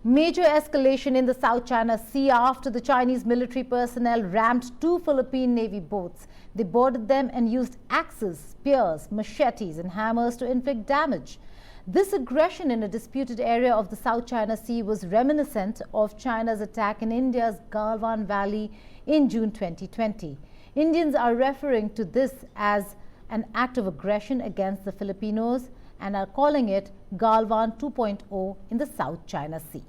Major escalation in the South China Sea after the Chinese military personnel rammed two Philippine Navy boats. They boarded them and used axes, spears, machetes and hammers to inflict damage. This aggression in a disputed area of the South China Sea was reminiscent of China's attack in India's Galwan Valley in June 2020. Indians are referring to this as an act of aggression against the Filipinos and are calling it Galwan 2.0 in the South China Sea.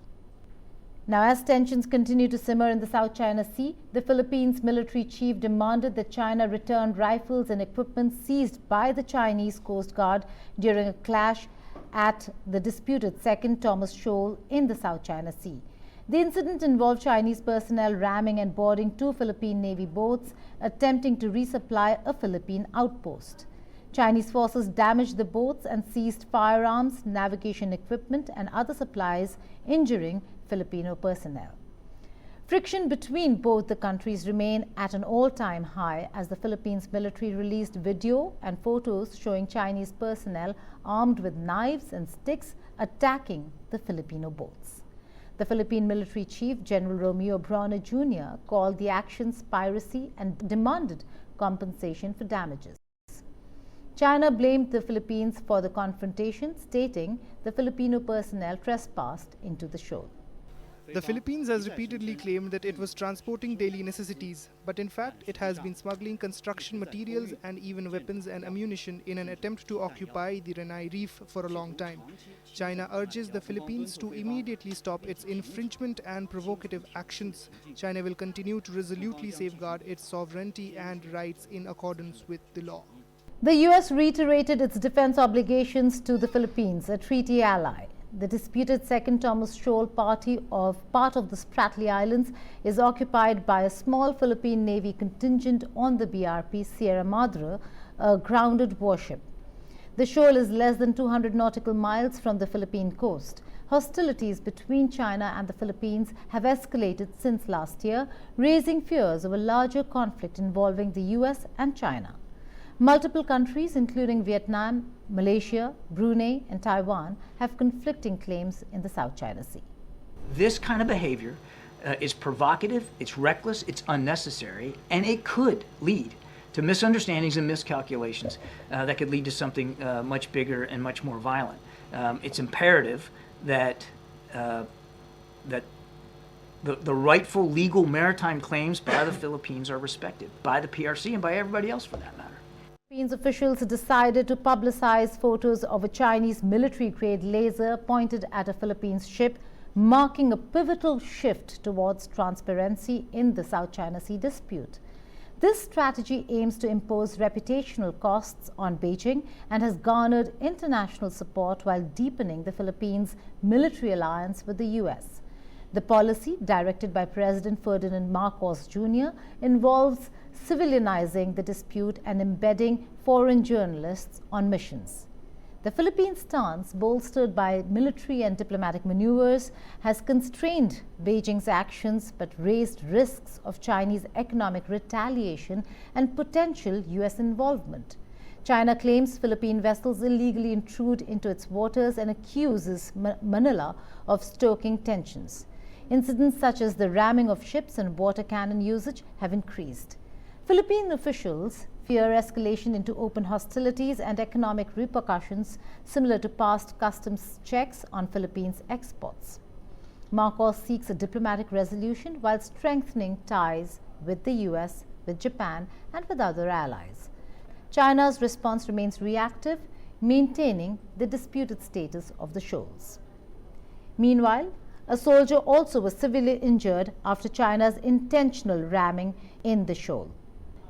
Now, as tensions continue to simmer in the South China Sea, the Philippines military chief demanded that China return rifles and equipment seized by the Chinese Coast Guard during a clash at the disputed Second Thomas Shoal in the South China Sea. The incident involved Chinese personnel ramming and boarding two Philippine Navy boats, attempting to resupply a Philippine outpost. Chinese forces damaged the boats and seized firearms, navigation equipment and other supplies, injuring Filipino personnel. Friction between both the countries remain at an all-time high as the Philippines military released video and photos showing Chinese personnel armed with knives and sticks attacking the Filipino boats. The Philippine military chief, General Romeo Brawner Jr., called the actions piracy and demanded compensation for damages. China blamed the Philippines for the confrontation, stating the Filipino personnel trespassed into the shoal. The Philippines has repeatedly claimed that it was transporting daily necessities, but in fact it has been smuggling construction materials and even weapons and ammunition in an attempt to occupy the Renai Reef for a long time. China urges the Philippines to immediately stop its infringement and provocative actions. China will continue to resolutely safeguard its sovereignty and rights in accordance with the law. The U.S. reiterated its defense obligations to the Philippines, a treaty ally. The disputed Second Thomas Shoal part of the Spratly Islands is occupied by a small Philippine Navy contingent on the BRP Sierra Madre, a grounded warship. The shoal is less than 200 nautical miles from the Philippine coast. Hostilities between China and the Philippines have escalated since last year, raising fears of a larger conflict involving the U.S. and China. Multiple countries, including Vietnam, Malaysia, Brunei and Taiwan, have conflicting claims in the South China Sea. This kind of behavior is provocative, it's reckless, it's unnecessary, and it could lead to misunderstandings and miscalculations that could lead to something much bigger and much more violent. It's imperative that the rightful legal maritime claims by the Philippines are respected, by the PRC and by everybody else for that matter. Philippines officials decided to publicize photos of a Chinese military-grade laser pointed at a Philippines ship, marking a pivotal shift towards transparency in the South China Sea dispute. This strategy aims to impose reputational costs on Beijing and has garnered international support while deepening the Philippines' military alliance with the U.S. The policy, directed by President Ferdinand Marcos Jr., involves civilianizing the dispute and embedding foreign journalists on missions. The Philippine stance, bolstered by military and diplomatic maneuvers, has constrained Beijing's actions but raised risks of Chinese economic retaliation and potential U.S. involvement. China claims Philippine vessels illegally intrude into its waters and accuses Manila of stoking tensions. Incidents such as the ramming of ships and water cannon usage have increased. Philippine officials fear escalation into open hostilities and economic repercussions similar to past customs checks on Philippines exports. Marcos seeks a diplomatic resolution while strengthening ties with the U.S., with Japan and with other allies. China's response remains reactive, maintaining the disputed status of the shoals. Meanwhile, a soldier also was severely injured after China's intentional ramming in the shoal.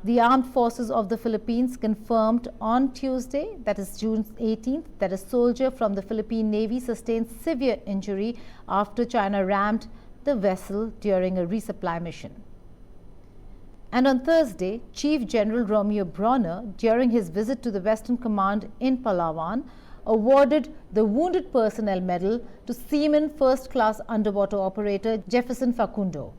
The armed forces of the Philippines confirmed on Tuesday, that is June 18th, that a soldier from the Philippine Navy sustained severe injury after China rammed the vessel during a resupply mission. And on Thursday, Chief General Romeo Brawner, during his visit to the Western Command in Palawan, awarded the Wounded Personnel Medal to Seaman First Class Underwater Operator Jefferson Facundo.